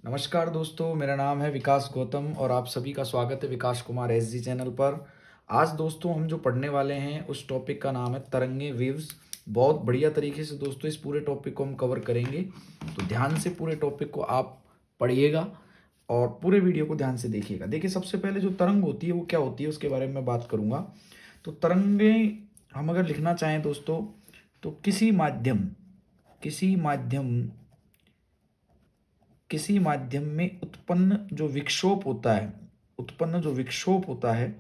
नमस्कार दोस्तों, मेरा नाम है विकास गौतम और आप सभी का स्वागत है विकास कुमार एसजी चैनल पर। आज दोस्तों हम जो पढ़ने वाले हैं उस टॉपिक का नाम है तरंगे वेव्स। बहुत बढ़िया तरीके से दोस्तों इस पूरे टॉपिक को हम कवर करेंगे, तो ध्यान से पूरे टॉपिक को आप पढ़िएगा और पूरे वीडियो को ध्यान से देखिएगा। देखिए, सबसे पहले जो तरंग होती है वो क्या होती है उसके बारे में मैं बात करूँगा। तो तरंगे हम अगर लिखना चाहें दोस्तों, तो किसी माध्यम किसी माध्यम में उत्पन्न जो विक्षोभ होता है,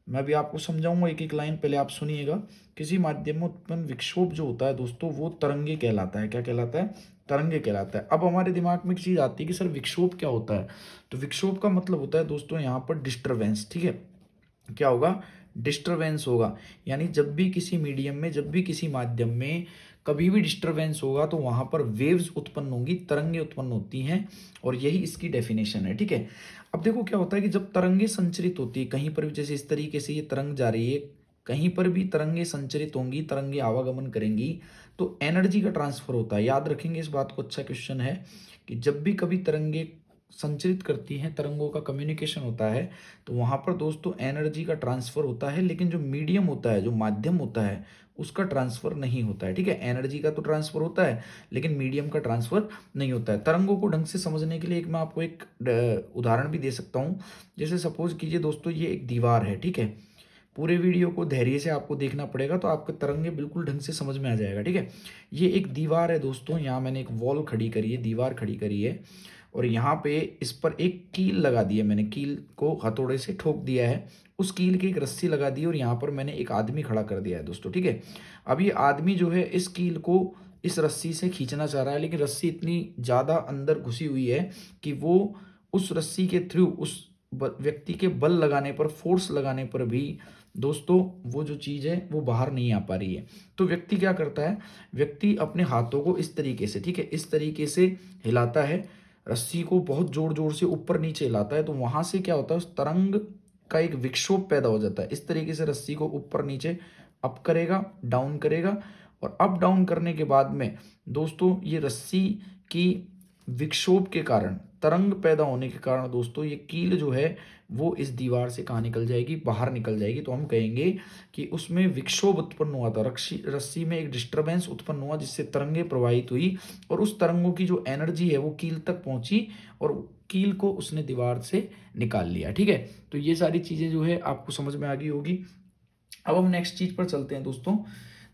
मैं भी आपको समझाऊंगा एक एक लाइन, पहले आप सुनिएगा। किसी माध्यम में उत्पन्न विक्षोभ जो होता है दोस्तों, वो तरंगे कहलाता है। क्या कहलाता है? तरंगे कहलाता है। अब हमारे दिमाग में एक चीज आती है कि सर विक्षोभ क्या होता है। तो विक्षोभ का मतलब होता है दोस्तों यहाँ पर डिस्टरबेंस। ठीक है, क्या होगा? डिस्टरबेंस होगा। यानी जब भी किसी मीडियम में, जब भी किसी माध्यम में कभी भी डिस्टरबेंस होगा तो वहां पर वेव्स उत्पन्न होंगी, तरंगे उत्पन्न होती हैं, और यही इसकी डेफिनेशन है। ठीक है, अब देखो क्या होता है कि जब तरंगे संचरित होती है कहीं पर भी, जैसे इस तरीके से ये तरंग जा रही है, कहीं पर भी तरंगे संचरित होंगी, तरंगे आवागमन करेंगी, तो एनर्जी का ट्रांसफर होता है। याद रखेंगे इस बात को, अच्छा क्वेश्चन है कि जब भी कभी तरंगे संचरित करती हैं, तरंगों का कम्युनिकेशन होता है, तो वहां पर दोस्तों एनर्जी का ट्रांसफर होता है, लेकिन जो मीडियम होता है, जो माध्यम होता है, उसका ट्रांसफर नहीं होता है। ठीक है, एनर्जी का तो ट्रांसफर होता है लेकिन मीडियम का ट्रांसफर नहीं होता है। तरंगों को ढंग से समझने के लिए एक मैं आपको एक उदाहरण भी दे सकता हूँ। जैसे सपोज कीजिए दोस्तों, ये एक दीवार है। ठीक है, पूरे वीडियो को धैर्य से आपको देखना पड़ेगा तो आपके तरंगे बिल्कुल ढंग से समझ में आ जाएगा। ठीक है, ये एक दीवार है दोस्तों, यहाँ मैंने एक वॉल खड़ी करी है, दीवार खड़ी करी है, और यहाँ पे इस पर एक कील लगा दी है। मैंने कील को हथौड़े से ठोक दिया है, उस कील की एक रस्सी लगा दी है, और यहाँ पर मैंने एक आदमी खड़ा कर दिया है दोस्तों। ठीक है, अब ये आदमी जो है इस कील को इस रस्सी से खींचना चाह रहा है, लेकिन रस्सी इतनी ज़्यादा अंदर घुसी हुई है कि वो उस रस्सी के थ्रू, उस व्यक्ति के बल लगाने पर, फोर्स लगाने पर भी दोस्तों वो जो चीज़ है वो बाहर नहीं आ पा रही है। तो व्यक्ति क्या करता है? व्यक्ति अपने हाथों को इस तरीके से, ठीक है, इस तरीके से हिलाता है, रस्सी को बहुत जोर जोर से ऊपर नीचे हिलाता है, तो वहां से क्या होता है, उस तरंग का एक विक्षोभ पैदा हो जाता है। इस तरीके से रस्सी को ऊपर नीचे अप करेगा, डाउन करेगा, और अप डाउन करने के बाद में दोस्तों ये रस्सी की विक्षोभ के कारण, तरंग पैदा होने के कारण दोस्तों, ये कील जो है वो इस दीवार से कहाँ निकल जाएगी? बाहर निकल जाएगी। तो हम कहेंगे कि उसमें विक्षोभ उत्पन्न हुआ था, रस्सी रस्सी में एक डिस्टरबेंस उत्पन्न हुआ, जिससे तरंगे प्रवाहित हुई, और उस तरंगों की जो एनर्जी है वो कील तक पहुंची, और कील को उसने दीवार से निकाल लिया। ठीक है, तो ये सारी चीजें जो है आपको समझ में आ गई होगी। अब हम नेक्स्ट चीज पर चलते हैं दोस्तों।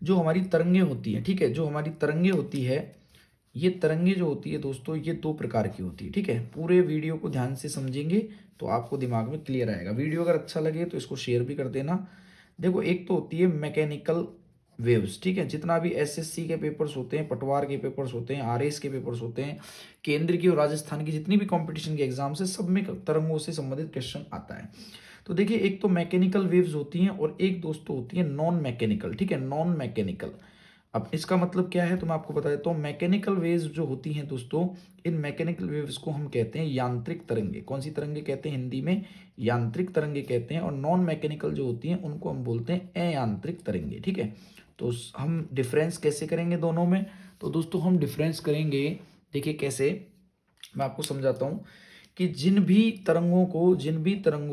जो हमारी तरंगे होती है, ठीक है, जो हमारी तरंगे होती है, ये तरंगे जो होती है दोस्तों, ये दो प्रकार की होती है। ठीक है, पूरे वीडियो को ध्यान से समझेंगे तो आपको दिमाग में क्लियर आएगा। वीडियो अगर अच्छा लगे तो इसको शेयर भी कर देना। देखो, एक तो होती है मैकेनिकल वेव्स। ठीक है, जितना भी एसएससी के पेपर्स होते हैं, पटवार के पेपर्स होते हैं, आरएस के पेपर्स होते हैं, केंद्र की और राजस्थान की जितनी भी कंपटीशन के एग्जाम है, सब में तरंगों से संबंधित क्वेश्चन आता है। तो देखिए, एक तो मैकेनिकल वेव्स होती हैं और एक दोस्तों होती है नॉन मैकेनिकल। ठीक है, नॉन मैकेनिकल। अब इसका मतलब क्या है तो मैं आपको बता देता हूँ। मैकेनिकल वेव्स जो होती हैं दोस्तों, इन मैकेनिकल वेव्स को हम कहते हैं यांत्रिक तरंगे। कौन सी तरंगे कहते हैं? हिंदी में यांत्रिक तरंगे कहते हैं। और नॉन मैकेनिकल जो होती हैं उनको हम बोलते हैं अयांत्रिक तरंगे। ठीक है, तो हम डिफरेंस कैसे करेंगे दोनों में? तो दोस्तों हम डिफरेंस करेंगे, देखिए कैसे, मैं आपको समझाता हूँ कि जिन भी तरंगों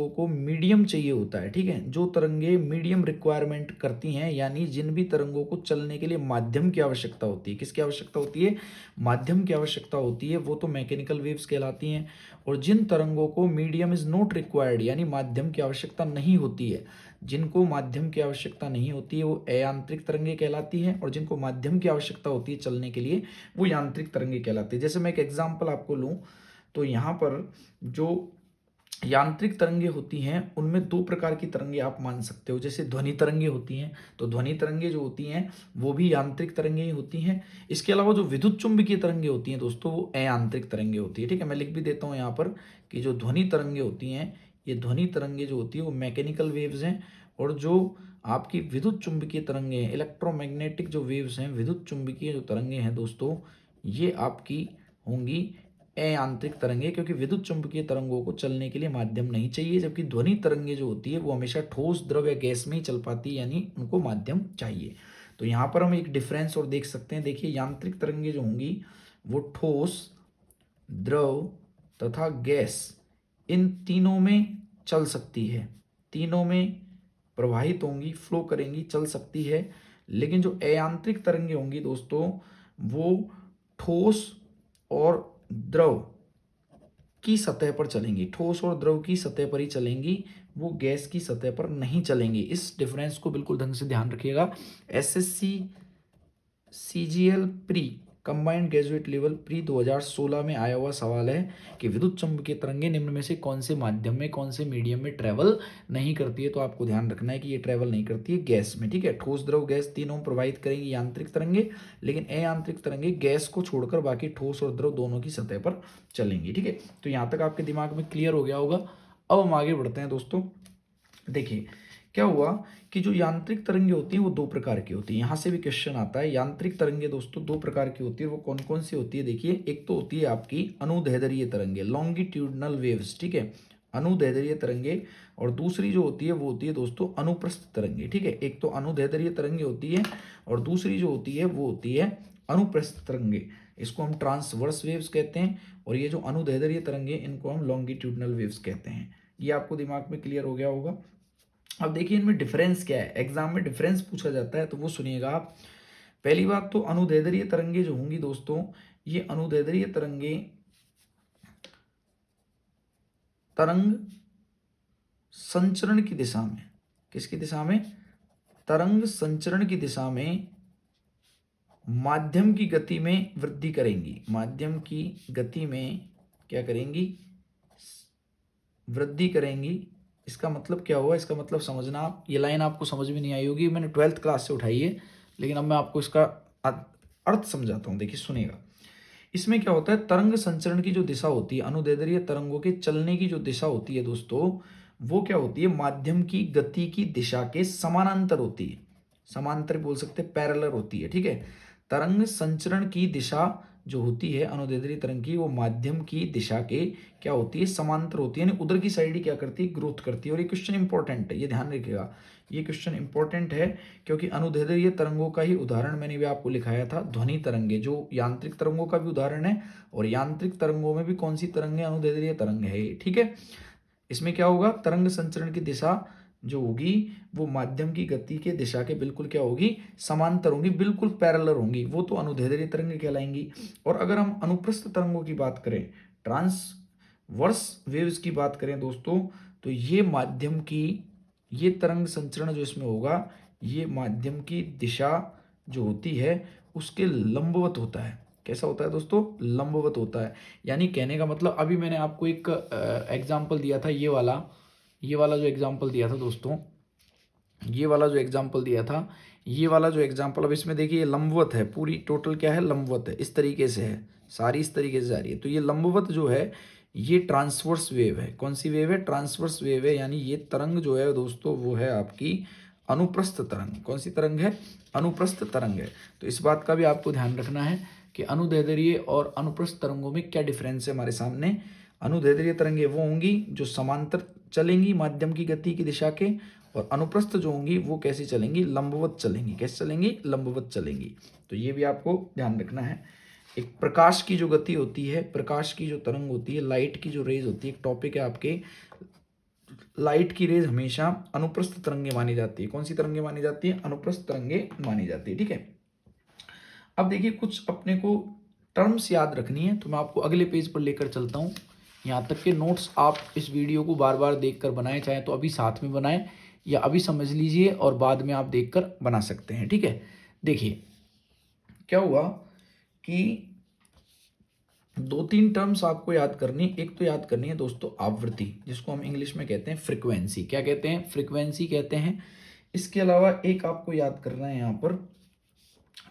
को मीडियम चाहिए होता है, ठीक है, जो तरंगे मीडियम रिक्वायरमेंट करती हैं, यानी जिन भी तरंगों को चलने के लिए माध्यम की आवश्यकता होती है, किसकी आवश्यकता होती है? माध्यम की आवश्यकता होती है, वो तो मैकेनिकल वेव्स कहलाती हैं। और जिन तरंगों को मीडियम इज नॉट रिक्वायर्ड, यानी माध्यम की आवश्यकता नहीं होती है, जिनको माध्यम की आवश्यकता नहीं होती है, वो अयांत्रिक तरंगे कहलाती हैं, और जिनको माध्यम की आवश्यकता होती है चलने के लिए, वो यांत्रिक तरंगे कहलाती है। जैसे मैं एक एग्जाम्पल आपको लूँ, तो यहाँ पर जो यांत्रिक तरंगे होती हैं उनमें दो प्रकार की तरंगे आप मान सकते हो। जैसे ध्वनि तरंगे होती हैं, तो ध्वनि तरंगे जो होती हैं वो भी यांत्रिक तरंगे ही होती हैं। इसके अलावा जो विद्युत चुंबकीय तरंगे होती हैं दोस्तों, वो अयांत्रिक तरंगे होती है। ठीक है, मैं लिख भी देता हूँ यहाँ पर कि जो ध्वनि तरंगे होती हैं, ये ध्वनि तरंगे जो होती है वो मैकेनिकल वेव्स हैं, और जो आपकी विद्युत चुंबकीय तरंगे हैं, इलेक्ट्रोमैग्नेटिक जो वेव्स हैं, विद्युत चुंबकीय जो तरंगे हैं दोस्तों, ये आपकी होंगी अयांत्रिक तरंगे, क्योंकि विद्युत चुंबकीय तरंगों को चलने के लिए माध्यम नहीं चाहिए, जबकि ध्वनि तरंगे जो होती है वो हमेशा ठोस, द्रव या गैस में ही चल पाती है, यानी उनको माध्यम चाहिए। तो यहाँ पर हम एक डिफरेंस और देख सकते हैं। देखिए, यांत्रिक तरंगे जो होंगी वो ठोस, द्रव तथा गैस, इन तीनों में चल सकती है, तीनों में प्रवाहित होंगी, फ्लो करेंगी, चल सकती है। लेकिन जो अयांत्रिक तरंगे होंगी दोस्तों, वो ठोस और द्रव की सतह पर चलेंगी, ठोस और द्रव की सतह पर ही चलेंगी, वो गैस की सतह पर नहीं चलेंगी। इस डिफरेंस को बिल्कुल ढंग से ध्यान रखिएगा। SSC CGL pre combined graduate level pre 2016 में आया हुआ सवाल है कि विद्युत चुम्बकीय तरंगे निम्न में से कौन से माध्यम में, कौन से मीडियम में ट्रेवल नहीं करती है। तो आपको ध्यान रखना है कि ये ट्रेवल नहीं करती है गैस में, ठीक है। ठोस, द्रव, गैस तीनों में प्रवाहित करेंगी यांत्रिक तरंगे, लेकिन अयांत्रिक तरंगे गैस को छोड़कर बाकी ठोस और द्रव दोनों की सतह पर चलेंगी, ठीक है। तो यहाँ तक आपके दिमाग में क्लियर हो गया होगा। अब हम आगे बढ़ते हैं दोस्तों। देखिए क्या हुआ कि जो यांत्रिक तरंगे होती हैं वो दो प्रकार की होती है। यहाँ से भी क्वेश्चन आता है, यांत्रिक तरंगे दोस्तों दो प्रकार की होती है, वो कौन कौन सी होती है। देखिए, एक तो होती है आपकी अनुदैर्ध्य तरंगे, लॉन्गिट्यूडनल वेव्स, ठीक है, अनुदैर्ध्य तरंगे। और दूसरी जो होती है वो होती है दोस्तों अनुप्रस्थ तरंगे, ठीक है। एक तो अनुदैर्ध्य तरंगे होती है और दूसरी जो होती है वो होती है अनुप्रस्थ तरंगे। इसको हम ट्रांसवर्स वेव्स कहते हैं, और ये जो अनुदैर्ध्य तरंगे इनको हम लॉन्गिट्यूडनल वेव्स कहते हैं। ये आपको दिमाग में क्लियर हो गया होगा। अब देखिए इनमें डिफरेंस क्या है, एग्जाम में डिफरेंस पूछा जाता है तो वो सुनिएगा आप। पहली बात तो अनुदैर्ध्य तरंगे जो होंगी दोस्तों, ये अनुदैर्ध्य तरंगे तरंग संचरण की दिशा में, किसकी दिशा में, तरंग संचरण की दिशा में माध्यम की गति में वृद्धि करेंगी, माध्यम की गति में क्या करेंगी, वृद्धि करेंगी। इसका मतलब क्या हुआ, इसका मतलब समझना आप, ये लाइन आपको समझ में नहीं आई होगी, मैंने 12th क्लास से उठाई है, लेकिन अब मैं आपको इसका अर्थ समझाता हूँ। देखिए सुनिएगा, इसमें क्या होता है, तरंग संचरण की जो दिशा होती है, अनुदैर्ध्य तरंगों के चलने की जो दिशा होती है दोस्तों, वो क्या होती है, माध्यम की गति की दिशा के समानांतर होती है, समांतर बोल सकते हैं, पैरेलल होती है, ठीक है। तरंग संचरण की दिशा जो होती है अनुदैर्ध्य तरंग की, वो माध्यम की दिशा के क्या होती है, समांतर होती है, यानी उधर की साइड ही क्या करती है, ग्रोथ करती है। और ये क्वेश्चन इंपॉर्टेंट है, ये ध्यान रखिएगा, ये क्वेश्चन इंपॉर्टेंट है, क्योंकि अनुदैर्ध्य तरंगों का ही उदाहरण मैंने भी आपको लिखाया था, ध्वनि तरंगे, जो यांत्रिक तरंगों का भी उदाहरण है, और यांत्रिक तरंगों में भी कौन सी तरंग है, अनुदैर्ध्य तरंग है, ठीक है। इसमें क्या होगा, तरंग संचरण की दिशा जो होगी वो माध्यम की गति के दिशा के बिल्कुल क्या होगी, समांतर होंगी, बिल्कुल पैरेलल होंगी, वो तो अनुदैर्ध्य तरंग कहलाएंगी। और अगर हम अनुप्रस्थ तरंगों की बात करें, ट्रांसवर्स वेव्स की बात करें दोस्तों, तो ये माध्यम की, ये तरंग संचरण जो इसमें होगा, ये माध्यम की दिशा जो होती है उसके लंबवत होता है। कैसा होता है दोस्तों, लंबवत होता है। यानी कहने का मतलब, अभी मैंने आपको एक एग्जाम्पल दिया था, ये वाला जो एग्जाम्पल दिया था दोस्तों, ये वाला जो एग्जाम्पल दिया था, ये वाला जो एग्जाम्पल, अब इसमें देखिए ये लंबवत है, पूरी टोटल क्या है, लंबवत है, इस तरीके से है, सारी इस तरीके से जा रही है। तो ये लंबवत जो है ये ट्रांसवर्स वेव है। कौन सी वेव है, ट्रांसवर्स वेव है, यानी ये तरंग जो है दोस्तों वो है आपकी अनुप्रस्थ तरंग। कौन सी तरंग है, अनुप्रस्थ तरंग है। तो इस बात का भी आपको ध्यान रखना है कि अनुदैर्ध्य और अनुप्रस्थ तरंगों में क्या डिफरेंस है हमारे सामने। अनुदैर्ध्य तरंगे वो होंगी जो समांतर चलेंगी माध्यम की गति की दिशा के, और अनुप्रस्थ जो होंगी वो कैसे चलेंगी, लंबवत चलेंगी। कैसे चलेंगी, लंबवत चलेंगी। तो ये भी आपको ध्यान रखना है। एक प्रकाश की जो गति होती है, प्रकाश की जो तरंग होती है, लाइट की जो रेज होती है, एक टॉपिक है आपके, लाइट की रेज हमेशा अनुप्रस्थ तरंगे मानी जाती है। कौन सी तरंगे मानी जाती है, अनुप्रस्थ तरंगे मानी जाती है, ठीक है। अब देखिए कुछ अपने को टर्म्स याद रखनी है, तो मैं आपको अगले पेज पर लेकर चलता हूँ। यहाँ तक के नोट्स आप इस वीडियो को बार बार देखकर बनाएं, चाहे तो अभी साथ में बनाएं या अभी समझ लीजिए और बाद में आप देखकर बना सकते हैं, ठीक है। देखिए क्या हुआ कि दो तीन टर्म्स आपको याद करनी, एक तो याद करनी है दोस्तों आवृत्ति, जिसको हम इंग्लिश में कहते हैं फ्रीक्वेंसी। क्या कहते हैं, फ्रीक्वेंसी कहते हैं। इसके अलावा एक आपको याद करना है यहाँ पर,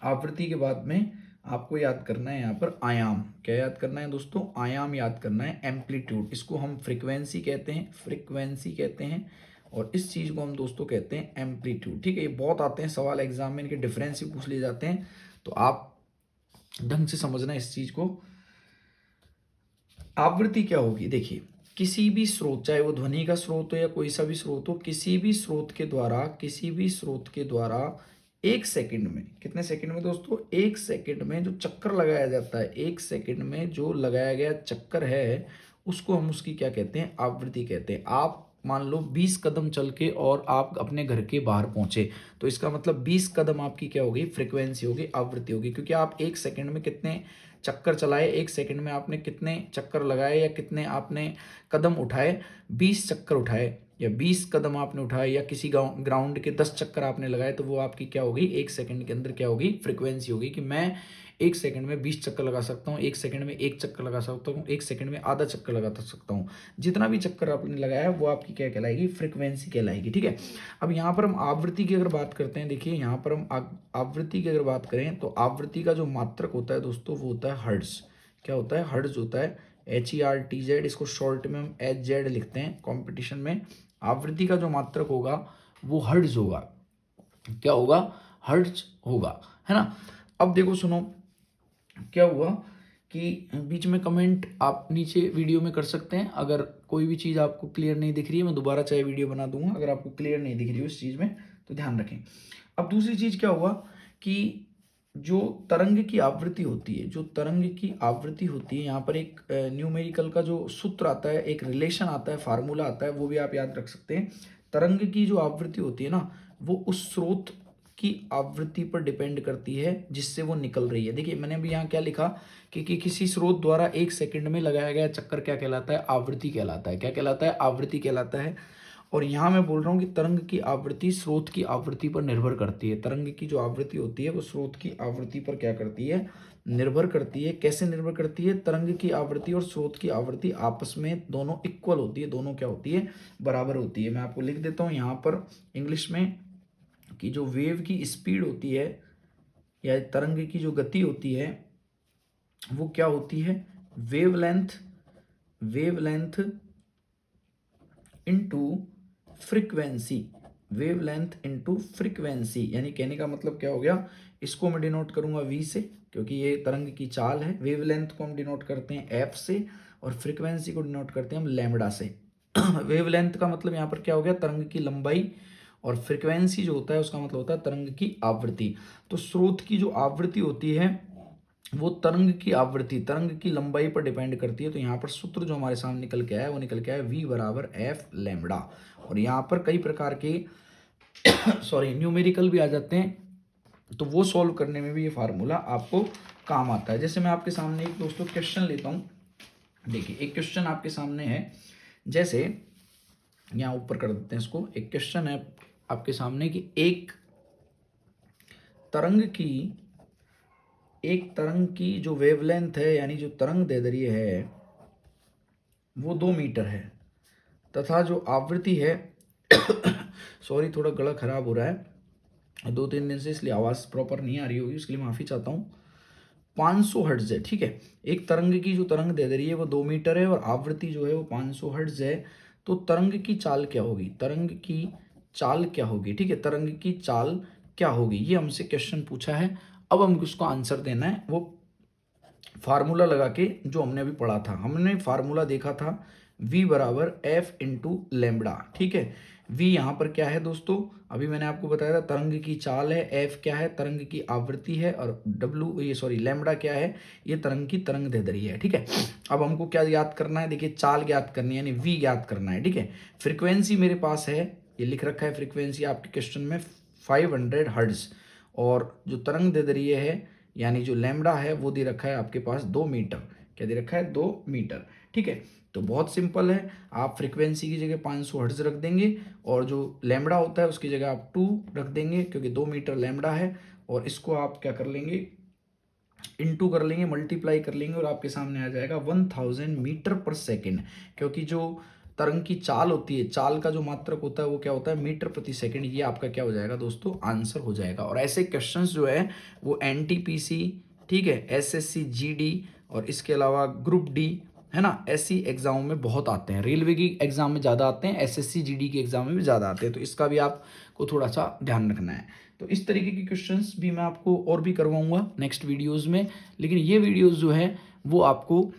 आवृत्ति के बाद में आपको याद करना है यहाँ पर आयाम। क्या याद करना है दोस्तों, आयाम याद करना है, एम्पलीट्यूड। इसको हम फ्रीक्वेंसी कहते हैं, फ्रीक्वेंसी कहते हैं, और इस चीज़ को हम दोस्तों कहते हैं एम्पलीट्यूड, ठीक है। ये बहुत आते हैं सवाल एग्जाम में, इनके डिफरेंस भी पूछ लिए जाते हैं, तो आप ढंग से समझना इस चीज़ को। आवृत्ति क्या होगी, देखिए किसी भी स्रोत, चाहे वो ध्वनि का स्रोत हो या कोई सा भी स्रोत हो, किसी भी स्रोत के द्वारा 1 सेकंड में, कितने सेकंड में दोस्तों, 1 सेकंड में जो चक्कर लगाया जाता है, 1 सेकंड में जो लगाया गया चक्कर है उसको हम उसकी क्या कहते हैं, आवृत्ति कहते हैं। आप मान लो 20 कदम चल के और आप अपने घर के बाहर पहुंचे, तो इसका मतलब 20 कदम आपकी क्या होगी, फ्रीक्वेंसी होगी, आवृत्ति होगी। क्योंकि आप एक सेकंड में कितने चक्कर चलाए, एक सेकंड में आपने कितने चक्कर लगाए या कितने आपने कदम उठाए, 20 चक्कर उठाए या 20 कदम आपने उठाए या किसी ग्राउंड के 10 चक्कर आपने लगाए, तो वो आपकी क्या होगी, एक सेकंड के अंदर क्या होगी, फ्रीक्वेंसी होगी। कि मैं एक सेकंड में 20 चक्कर लगा सकता हूँ, एक सेकंड में एक चक्कर लगा सकता हूँ, एक सेकंड में आधा चक्कर लगा सकता हूँ। जितना भी चक्कर आपने लगाया है वो आपकी क्या कहलाएगी, फ्रीक्वेंसी कहलाएगी। ठीक है, अब यहाँ पर हम आवृत्ति की अगर बात करते हैं, देखिए यहाँ पर हम आवृत्ति की अगर बात करें तो आवृत्ति का जो मात्रक होता है दोस्तों वो होता है हर्ट्ज। क्या होता है, हर्ट्ज होता है, HERTZ, इसको शॉर्ट में हम HZ लिखते हैं कॉम्पिटिशन में। आवृत्ति का जो मात्रक होगा वो हर्ट्ज होगा। क्या होगा, हर्ट्ज होगा, है ना। अब देखो सुनो, क्या हुआ कि बीच में कमेंट आप नीचे वीडियो में कर सकते हैं। अगर कोई भी चीज़ आपको क्लियर नहीं दिख रही है, मैं दोबारा चाहे वीडियो बना दूंगा। अगर आपको क्लियर नहीं दिख रही है उस चीज़ में तो ध्यान रखें। अब दूसरी चीज़ क्या हुआ कि जो तरंग की आवृत्ति होती है, जो तरंग की आवृत्ति होती है, यहाँ पर एक न्यूमेरिकल का जो सूत्र आता है, एक रिलेशन आता है, फार्मूला आता है, वो भी आप याद रख सकते हैं। तरंग की जो आवृत्ति होती है ना, वो उस स्रोत की आवृत्ति पर डिपेंड करती है जिससे वो निकल रही है। देखिए मैंने अभी यहाँ क्या लिखा कि किसी स्रोत द्वारा एक सेकंड में लगाया गया चक्कर क्या कहलाता है, आवृत्ति कहलाता है। क्या कहलाता है, आवृत्ति कहलाता है। और यहाँ मैं बोल रहा हूँ कि तरंग की आवृत्ति स्रोत की आवृत्ति पर निर्भर करती है। तरंग की जो आवृत्ति होती है वो स्रोत की आवृत्ति पर क्या करती है, निर्भर करती है। कैसे निर्भर करती है, तरंग की आवृत्ति और स्रोत की आवृत्ति आपस में दोनों इक्वल होती है, दोनों क्या होती है, बराबर होती है। मैं आपको लिख देता हूँ यहाँ पर इंग्लिश में कि जो वेव की स्पीड होती है या तरंग की जो गति होती है वो क्या होती है, wavelength into frequency. Wavelength into frequency, यानी कहने का मतलब क्या हो गया, इसको मैं डिनोट करूंगा v से क्योंकि ये तरंग की चाल है। वेवलेंथ को हम डिनोट करते हैं f से और फ्रीक्वेंसी को डिनोट करते हैं हम लैम्बडा से। वेवलेंथ का मतलब यहाँ पर क्या हो गया, तरंग की लंबाई, और फ्रीक्वेंसी जो होता है उसका मतलब होता है तरंग की आवृत्ति। तो स्रोत की जो आवृत्ति होती है वो तरंग की आवृत्ति, तरंग की लंबाई पर डिपेंड करती है। तो यहाँ पर सूत्र जो हमारे सामने निकल के आया है वो निकल के आया v बराबर f लैम्बडा। और यहाँ पर कई प्रकार के सॉरी न्यूमेरिकल भी आ जाते हैं, तो वो सॉल्व करने में भी ये फार्मूला आपको काम आता है। जैसे मैं आपके सामने एक दोस्तों क्वेश्चन लेता हूँ। देखिए एक क्वेश्चन आपके सामने है, जैसे यहाँ ऊपर कर देते हैं इसको। एक क्वेश्चन है आपके सामने कि एक तरंग की जो वेवलेंथ है, यानी जो तरंग दैर्ध्य है वो 2 मीटर है, तथा जो आवृत्ति है सॉरी थोड़ा गला खराब हो रहा है 2-3 दिन से, इसलिए आवाज़ प्रॉपर नहीं आ रही होगी, उसके लिए माफ़ी चाहता हूँ। 500 हर्ट्ज है, ठीक है। एक तरंग की जो तरंग दैर्ध्य है वो 2 मीटर है और आवृत्ति जो है वो 500 हर्ट्ज है। तो तरंग की चाल क्या होगी, तरंग की चाल क्या होगी, ठीक है, तरंग की चाल क्या होगी, ये हमसे क्वेश्चन पूछा है। अब हमको उसको आंसर देना है, वो फार्मूला लगा के जो हमने अभी पढ़ा था। हमने फार्मूला देखा था v बराबर f इंटू लैम्बडा, ठीक है। v यहाँ पर क्या है दोस्तों, अभी मैंने आपको बताया था तरंग की चाल है, f क्या है, तरंग की आवृत्ति है, और लैम्बडा क्या है, ये तरंग की तरंग दैर्ध्य है, ठीक है। अब हमको क्या याद करना है, देखिए चाल ज्ञात करनी है, यानी v ज्ञात करना है, ठीक है। फ्रीक्वेंसी मेरे पास है, ये लिख रखा है फ्रीक्वेंसी आपके क्वेश्चन में 500 हर्ट्ज, और जो तरंग दैर्ध्य है यानी जो लैम्बडा है वो दे रखा है आपके पास 2 मीटर। क्या दे रखा है, 2 मीटर, ठीक है। तो बहुत सिंपल है, आप फ्रीक्वेंसी की जगह 500 हर्ट्ज रख देंगे और जो लैम्बडा होता है उसकी जगह आप 2 रख देंगे क्योंकि 2 मीटर लैम्बडा है, और इसको आप क्या कर लेंगे, इनटू कर लेंगे, मल्टीप्लाई कर लेंगे, और आपके सामने आ जाएगा 1000 मीटर पर सेकेंड। क्योंकि जो तरंग की चाल होती है, चाल का जो मात्रक होता है वो क्या होता है, मीटर प्रति सेकंड। ये आपका क्या हो जाएगा दोस्तों, आंसर हो जाएगा। और ऐसे क्वेश्चंस जो है वो NTPC, ठीक है, SSC GD और इसके अलावा ग्रुप D, है ना, ऐसी एग्जाम में बहुत आते हैं। रेलवे की एग्जाम में ज़्यादा आते हैं, SSC GD की एग्जाम में भी ज़्यादा आते हैं, तो इसका भी आपको थोड़ा सा ध्यान रखना है। तो इस तरीके के क्वेश्चंस भी मैं आपको और भी करवाऊंगा नेक्स्ट वीडियोस में, लेकिन ये वीडियोस जो है वो आपको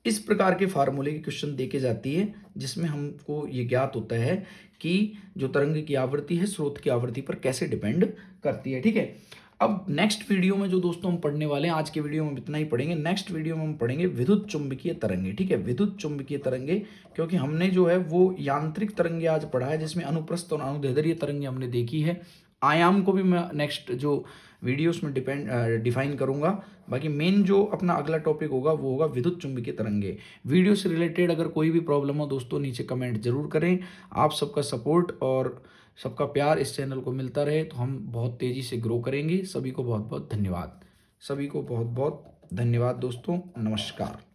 इस प्रकार के फार्मूले की क्वेश्चन देके जाती है जिसमें हमको ये ज्ञात होता है कि जो तरंग की आवृत्ति है स्रोत की आवृत्ति पर कैसे डिपेंड करती है, ठीक है। अब नेक्स्ट वीडियो में जो दोस्तों हम पढ़ने वाले हैं, आज के वीडियो में इतना ही पढ़ेंगे, नेक्स्ट वीडियो में हम पढ़ेंगे विद्युत चुंबकीय तरंगे। ठीक है, विद्युत चुंबकीय तरंगे, क्योंकि हमने जो है वो यांत्रिक तरंगे आज पढ़ा है, जिसमें अनुप्रस्थ और अनुदैर्ध्य तरंगे हमने देखी है। आयाम को भी मैं नेक्स्ट जो वीडियोस में डिफाइन करूंगा। बाकी मेन जो अपना अगला टॉपिक होगा वो होगा विद्युत चुंबकीय तरंगे। वीडियो से रिलेटेड अगर कोई भी प्रॉब्लम हो दोस्तों, नीचे कमेंट जरूर करें। आप सबका सपोर्ट और सबका प्यार इस चैनल को मिलता रहे तो हम बहुत तेज़ी से ग्रो करेंगे। सभी को बहुत बहुत धन्यवाद। सभी को बहुत बहुत धन्यवाद दोस्तों। नमस्कार।